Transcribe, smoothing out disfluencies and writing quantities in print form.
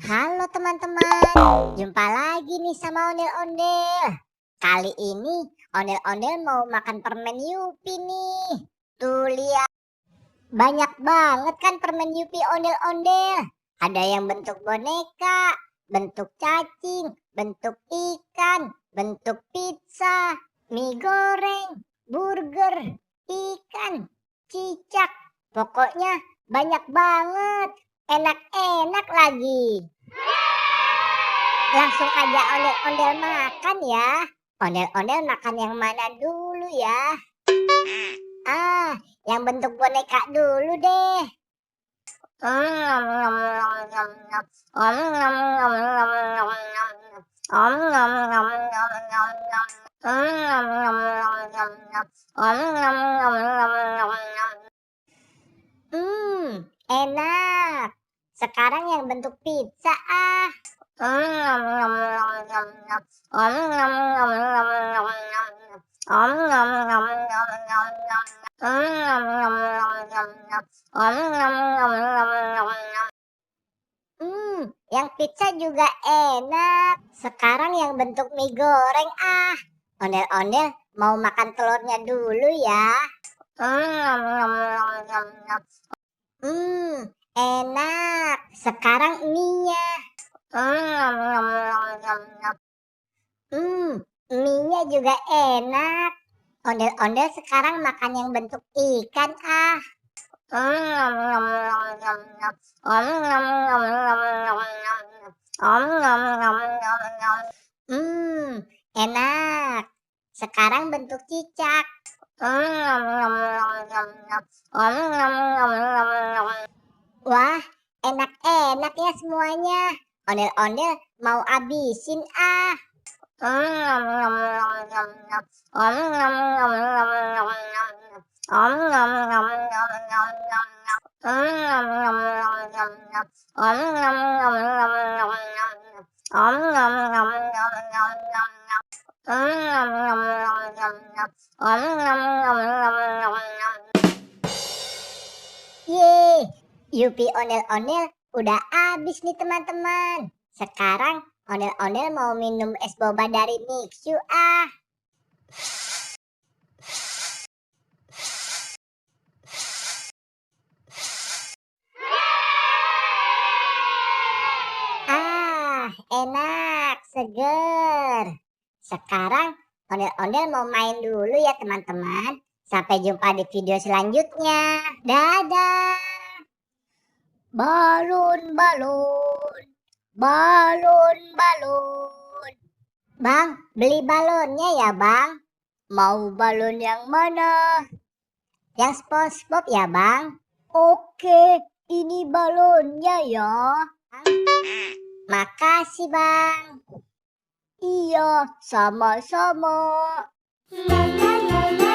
Halo teman-teman, jumpa lagi nih sama Ondel-Ondel. Kali ini Ondel-Ondel mau makan permen Yupi nih. Tuh lihat, banyak banget kan permen Yupi Ondel-Ondel. Ada yang bentuk boneka, bentuk cacing, bentuk ikan, bentuk pizza, mie goreng, burger, ikan, cicak. Pokoknya banyak banget. Enak-enak lagi. Langsung aja ondel-ondel makan ya. Ondel-ondel makan yang mana dulu ya? Yang bentuk boneka dulu deh. Enak. Sekarang yang bentuk pizza ah. Yang pizza juga enak. Sekarang yang bentuk mie goreng ah. Ondel-ondel mau makan telurnya dulu ya. Enak. Sekarang mie-nya. Mie-nya juga enak. Ondel-ondel sekarang makan yang bentuk ikan ah. Enak. Sekarang bentuk cicak. Wah, enak-enak ya semuanya. Ondel-ondel mau abisin ah. Yeay, Yupi ondel-ondel udah habis nih teman-teman. Sekarang ondel-ondel mau minum es boba dari Mixu ah. Enak, seger. Sekarang ondel-ondel mau main dulu ya teman-teman. Sampai jumpa di video selanjutnya. Dadah. Balon, balon. Balon, balon. Bang, beli balonnya ya bang. Mau balon yang mana? Yang SpongeBob ya bang? Oke, ini balonnya ya. Makasih bang. Iya, sama-sama. La la la la.